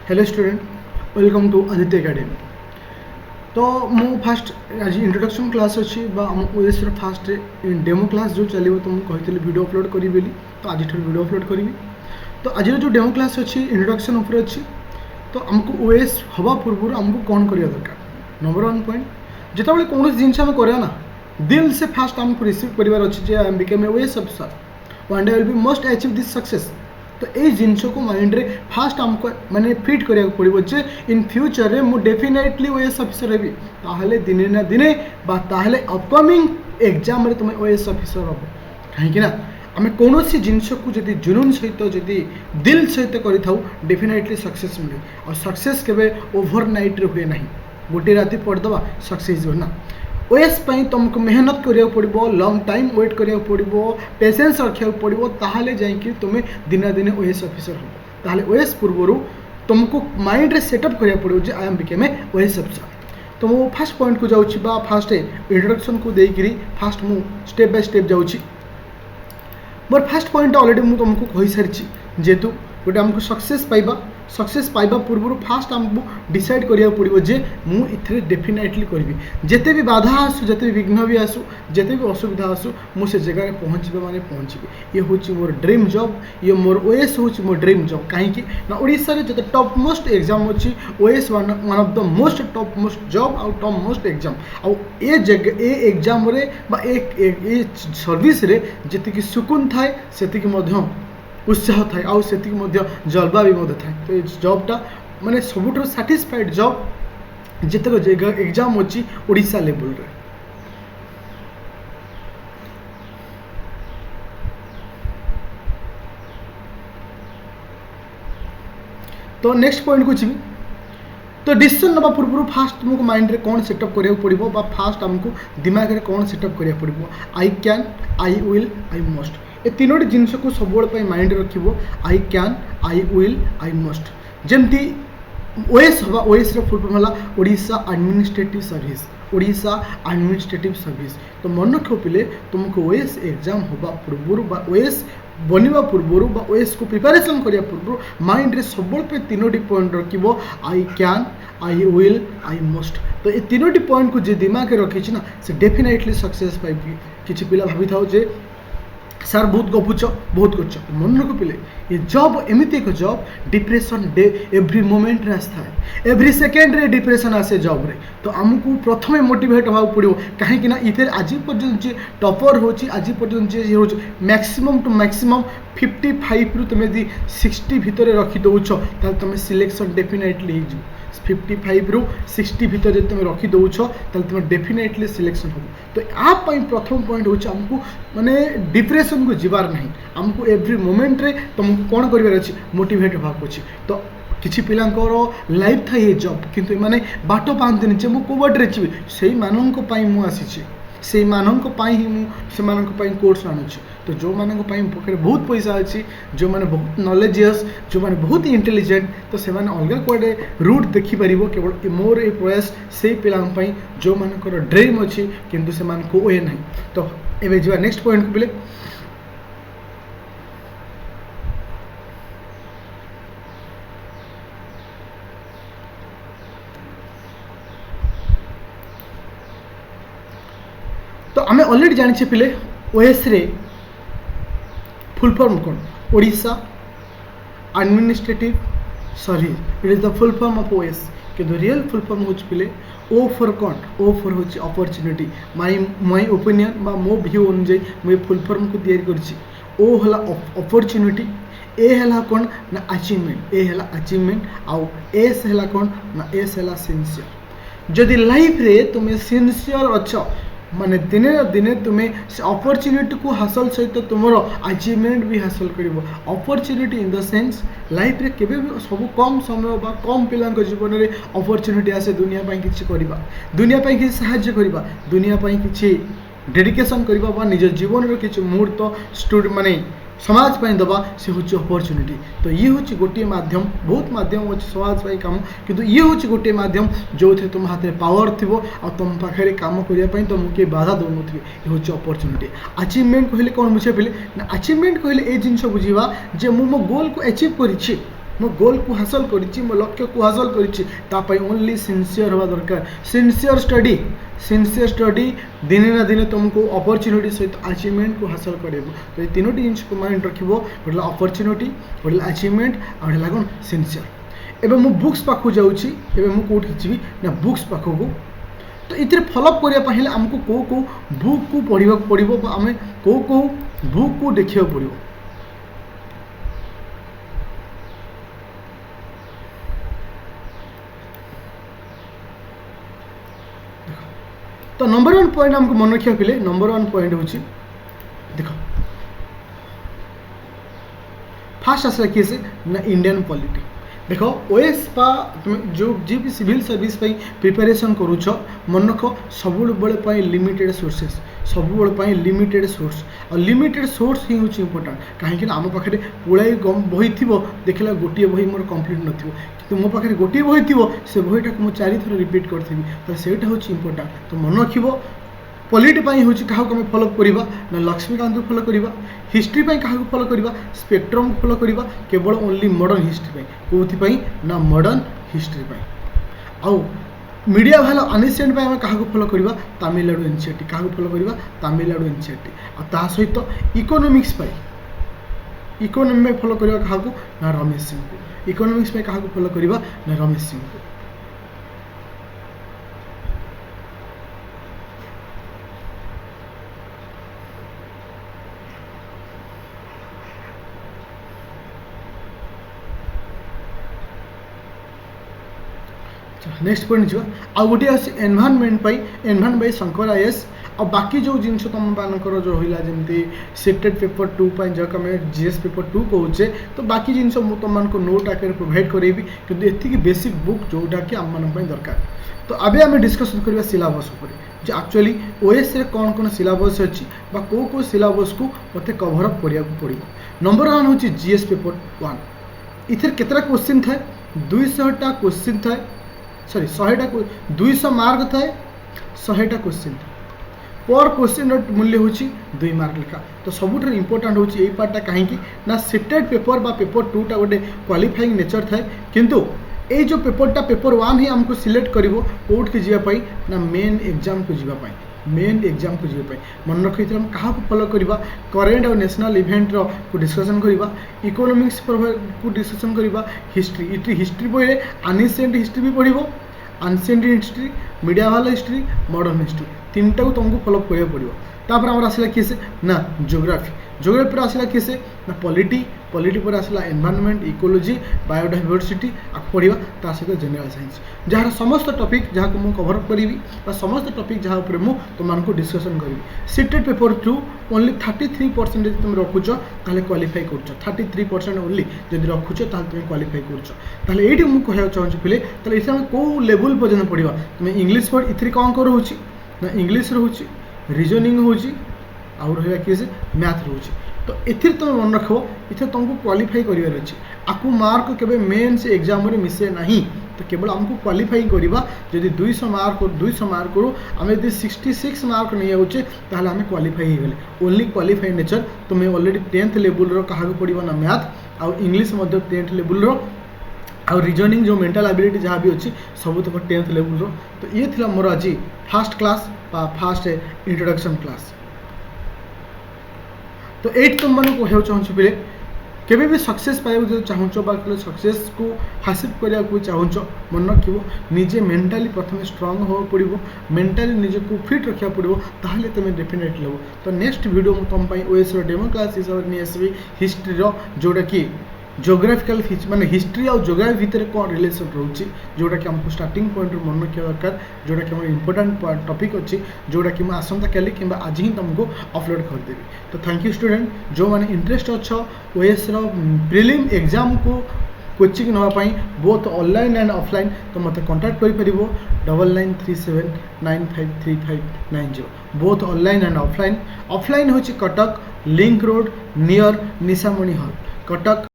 Hello student, welcome to Aditya academy. तो मु fast आज इंट्रोडक्शन क्लास अच्छी ओएस फास्ट डेमो क्लास जो चलो तो मुझे कही वीडियो अपलोड करी बोली, तो आज वीडियो अपलोड करी। तो आज जो डेमो क्लास अच्छी इंट्रोडक्शन उपर अच्छी। तो आमको ओएस हवा पूर्व आमको कौन करवा दरकार। नंबर 1 पॉइंट, जिते कौन जिनस आम करा ना दिल से फास्ट आमको रिसीव करार अच्छे आई am become a OAS officer, one day will be must achieve this success. तो ये जिनस को माइंड रे फास्ट आमको माने फिट करिया पड़ो जे इन फ्यूचर रे मु डेफिनेटली ओएस अफिसर हेबी, ताहले दिने ना दिने बा ताहले अपकमिंग एग्जाम रे तुम ओएस अफिसर हो। कहीं ना आम कौन जिनस को जदि जुनून सहित जदि दिल सहित करें डेफिनेटली सक्सेस मिले। और सक्सेस केबे ओवरनाइट रे हुए ना, गोटे राति पढ़दबा सक्सेस हो ना। ओएस पई तुमको मेहनत करिया पड़ो, लॉन्ग टाइम वेट करिया पड़ो, पेशेंस रखा पड़ो, ताहले जाइए तुम्हें दिना दिने ओएस अफिसर हो। ताहले ओएस पूर्व तुमको माइंड रे सेटअप करिया पड़ो जे I am become a OAS officer. तो मु फास्ट पॉइंट को जाउछि बा फास्ट इंट्रोडक्शन को देकरी फास्ट मु स्टेप बाय स्टेप जाउछि। मोर फास्ट पॉइंट ऑलरेडी मु तुमको कहि सारिछि, जेतु गोटे आमको सक्सेस पाइबा पूर्व फास्ट आमको डिसाइड करिया पड़ो जे मु इथरे डेफिनेटली करी। जेते भी बाधा आसू, जेते भी विघ्न भी आसू, जेते भी असुविधा आसू, मु से जगह पहुँचे माने पहुँचे। ये हूँ मोर ड्रीम जॉब, ये मोर ओएस हूँ मोर ड्रीम जॉब। कहीं ना ओडिशा रे जो टॉप मोस्ट एग्जाम अच्छी OS one of the most top most job आउ टॉप मोस्ट एग्जाम। आउ ए जगह ए एग्जाम रे बा ए सर्विस रे जेतिकी सुकून थाए सेतिकी मध्य उत्साह थाए आउ सेतिकी मध्य जल्बा भी मध्य थाए। तो ये जॉबटा माने सबुठ सैटिस्फाइड जॉब जितक जगह एग्जाम अच्छी ओडिशा लेवल रे। तो नेक्स्ट पॉइंट को जीवी। तो डिसीजन नवा पूर्व फास्ट तुमको माइंड रे कौन सेटअप करिया पड़िबो बा फास्ट हमको दिमाग रे कौन सेटअप करिया पड़िबो। I can, I will, I must. ये तीनोटी जिनस को सब माइंड रखिबो। I can, I will, I must. जमती ओएस हवा, ओएस रे फुल फॉर्म होला Odisha administrative service, Odisha administrative service. तो मन रखो पिले तुमको ओएस एग्जाम होबा पूर्व बा ओएस बनिबा पूर्व बा ओएस को प्रिपरेशन करिया पूर्व माइंड रे सब तीनोटी पॉइंट रखिबो। I can, I will, I must. तो ये तीनोटी पॉइंट को जे दिमाग रखी ना से डेफिनेटली सक्सेस पाइबी। किछि पिला भाभी थाओ जे सर बहुत गपुच बहुत कर मन रख पिले ये जॉब एमती एक job depression day every moment रे आसता है, एव्री सेकेंड रे डिप्रेशन आसे जॉब रे। तो आमको प्रथम मोटिवेट होगा पड़ो कहीं इधर आज पर्यंत जे टॉपर होची आज पर्यंत जे हो मैक्सिमम टू मैक्सिमम 55 रु तुम यदि 60 भितर रखी दौच ताल तुम सिलेक्शन डेफिनेटली हो। 55 रु 60 भितर जब तुम रखी दौच ताल तुम डेफिनेटली सिलेक्शन हो। तो आप प्रथम पॉइंट हो आमको माने डिप्रेशन को जीवार नहीं, आमको एव्री मोमेंट रे तुमको कौन कर मोटिवेट होगा। तो किसी पिलांकर लाइफ था ये जॉब किंतु माने बाट पाते जे मु कोबटे जी से मानक मु आसी से मानक ही मुझे कोर्स आणुची। तो जो मानक पाखे बहुत पैसा अच्छी, जो मैंने बहुत नॉलेजियस, जो मैंने बहुत इंटेलिजेंट, तो से अलग कड़े रूट देखिपर केवल मोर ये प्रयास से पिलांपाई जो मानकर ड्रीम अच्छी किंतु से ओए ना। तो एवं जा नेक्स्ट पॉइंट को बोले तो आम ऑलरेडी जानी पिले ओएस रे फुल फॉर्म कौन Odisha administrative service, it is the full form of OS. किंतु रियल फुल फॉर्म हो पिले ओ फॉर कौन, ओ फॉर हो अपॉर्चुनिटी। माय ओपिनियन बा मो व्यू अनुଯାयी मुझे फुल फॉर्म को तैयारी करछि। ओ हला अपॉर्चुनिटी, ए हला कौन ना अचीवमेंट, ए हला अचीवमेंट आउ एस हला कौन ना एस हला सिंसियर। जदि लाइफ रे तुम्हें सिंसियर अच्छ माने दिने दिने तुम्हें से अपॉर्चुनिटी को हासिल सहित तुम अचीवमेंट भी हासिल कर। Opportunity in the sense life रे केबे भी सब कम समय बा कम पिलांक जीवन रे अपॉर्चुनिटी आसे दुनिया पाई किछि करबा, दुनिया पाई किछि सहाय्य करबा, दुनिया पाई किछि डेडिकेशन करबा बा निज जीवन रो किछि मुहूर्त स्टूडेंट माने समाज पाई दबा से हूँ अपॉर्चुनिटी। तो ये हूँ गोटे माध्यम, बहुत माध्यम अच्छे समाज पाई काम किंतु ये हूँ गोटे माध्यम जो थे तुम हाथ में पावर थी आ तुम पाखे काम करने तुमको किए बाधा दौन थे। ये हूँ अपॉर्चुनिटी। अचीवमेंट कहले कौन बुझे पे ना अचीवमेंट कहले ये जिन बुझा जे मो गोल को अचीव करी मो गोल को हासिल करिछि मो लक्ष्य को हासिल करिछि तापई ओनली सिंसियर हवा दरकार सिंसियर स्टडी दिने ना दिने तुमको अपॉर्चुनिटी सहित अचीवमेंट को हासिल करेबो तो ये तीनोटी जिनिस को माइंड रखिबो गोटे अपॉर्चुनिटी गोटे अचीवमेंट आ गोटे लागन सिंसियर एबे मु बुक्स पाखु जाउछि एबे मु कोठी जिवि ना बुक्स पाखु को तो इतने फॉलोअप करिया पहिले हमको को बुक को पढ़िबा पड़िबो बा हमें को बुक को देखिया पड़िबो तो नंबर 1 पॉइंट हमको मन रखिया पहिले नंबर 1 पॉइंट होची देखो फास्ट आसला किसे ना इंडियन पॉलिटी देखो ओएस पा तुम जो जी भी सिविल सर्विस पे प्रिपरेशन करूछ मन रख सब बेले लिमिटेड सोर्सेस सब बेले लिमिटेड सोर्स और लिमिटेड सोर्स ही होची इंपोर्टेंट कहीं आम पाखे पुलाई बही थी देखला गोटे बही मोर कंप्लीट नथिबो तो मो पाखे गोटे बही थी से बहीटा को मुझे 4 थर रिपीट करथि तो सेटा होची इंपोर्टेंट तो मन रखिबो पॉलिटी पाई होची काहा को फॉलो करिबा ना लक्ष्मीकांत को फॉलो करिबा हिस्ट्री पाई काहा को फॉलो करिबा स्पेक्ट्रम को फॉलो करिबा केवल ओनली मॉडर्न हिस्ट्री पाई कोथि पाई ना मॉडर्न हिस्ट्री पाई आउ मीडिया वाला अनिसेंट पाई हम काहा को फॉलो करिबा तमिलनाडु एनसीईआरटी काहा को फॉलो करिबा तमिलनाडु एनसीईआरटी आ ता सहित इकोनॉमिक्स पाई इकोनॉमी में फॉलो करिबा काहा को ना रमेश सिंह को इकोनॉमिक्स में काहा को फॉलो करिबा ना रमेश सिंह को नेक्स्ट पॉइंट जो आ गोटे आसी एनवायरनमेंट पाई एनवायरनमेंट बाय शंकर आईएएस और बाकी जो जिनस तुम मानकर जो होइला जेमती सेटेड पेपर 2 पाई जक हमें जीएस पेपर 2 कहूचे तो बाकी जिनस मु तुम मानको नोट आकर प्रोवाइड करेबी किंतु एथि बेसिक बुक जोटा कि हम मान दरकार तो अबे आम डिस्कसन करबा सिलेबस ऊपर जे एक्चुअली ओएस रे कौन कौन सिलेबस अछि बा को सिलेबस को मते कवर अप करिया को पड़िबो नंबर 1 होची जीएस पेपर 1 इथर केतरा क्वेश्चन थाए 200 टा क्वेश्चन थाए सॉरी 100टा 200 मार्क थाए 100टा क्वेश्चन पर क्वेश्चन मूल्य होची 2 मार्क लिखा तो सबुठ इंपोर्टेंट होची एई पार्टटा काहे कि ना सेटेड पेपर बा पेपर 2 टा गोटे क्वालिफाइंग नेचर थाए किंतु ए जो पेपरटा पेपर 1 ही हमको सिलेक्ट करिवो कोर्ट के जिया पाई ना मेन एग्जाम को जिया पाई मेन एग्जाम को जीवा मन रखी हम क्या फॉलो करवा करेन्ट और नेशनल इवेंट को डिस्कसन करवा इकोनॉमिक्स को डिस्कसन करवा हिस्ट्री इट्री हिस्ट्री बही एनिसेंट हिस्ट्री भी पढ़ो एनसेंट हिस्ट्री मीडिया वाला हिस्ट्री मॉडर्न हिस्ट्री तीनटा को तुमको फॉलो करा पड़ो तापर आमर आसला किसे ना जोग्राफी पर आसला किसे ना पॉलिटी पर आसला एनवायरनमेंट इकोलॉजी बायोडाइवर्सिटी आपको पढ़ा ता सहित जनरल साइंस जार समस्त टॉपिक जहाँ को मुझे कवर अप करी समस्त टॉपिक जहाँ पर मुझे तुमको डिस्कसन करी सीटेड पेपर 2 ओनली 33% तुम रखुच ताले क्वालिफाई कर 33% ओनली जब रखुच तुम क्वालिफाई कर ये मुझे कहना चाहूँ पे ये कौ लेवल पर्यटन पढ़ा तुम इंग्लीश पढ़ इथि कौन कर रोचे ना इंग्लीश रोचे रीजनिंग होची आउ रहा किसी मैथ रोचे तो ये तुम मन रख इथे तुमको क्वालिफाई करार अच्छे आपको मार्क के मेन्स एग्जाम रे मिसे ना तो केवल आमको क्वालिफाई करवा जब 200 मार्क करूँ आम यदि 66 मार्क नहीं आउचे ताहले आम क्वालिफाई हो गले ओनली क्वालिफाई नेचर तुम्हें ऑलरेडी 10th लेवल क्या पड़ो ना मैथ आउ इंग्लीश 10th लेवल आउ रीजनिंग जो मेंटल एबिलिटी जहाँ भी अच्छी सब तक 10th लेवल तो ये थिला मोर आज fast class fast introduction class तो ये तुम मन को चाहूँ पे केबे भी सक्सेस पाइबा जो चाहूँ बा सक्सेस को हासिल करने को चाहूँ मन रखो निजे मेंटाली प्रथम स्ट्रांग हो पड़ो मेंटाली निजे को फिट रखा पड़ो ताहले तुम डेफिनेटली लो तो नेक्स्ट वीडियो तुम ओएस डेमो क्लास हिसाब से नहीं आसबी हिस्ट्री जोटा कि जोग्राफिकल माने हिस्ट्री और जोग्राफी भितर कौन रिलेसन रोचे जोटा कि हमको स्टार्टिंग पॉइंट मन रखा दरकार जोटा कि इंपोर्टेंट टॉपिक अच्छी जोटा कि आसंता काली कि आज ही तुमको अपलोड करदेवी तो थैंक यू स्टूडेंट जो मैंने इंटरेस्ट अच्छ ओएस प्रिलिम एग्जाम को कोचिंग नापी बोथ ऑनलाइन एंड ऑफलाइन तो मत कांटेक्ट कर 9937953590 बोथ ऑनलाइन एंड ऑफलाइन हूँ Cuttack link road near Nishamani hall Cuttack.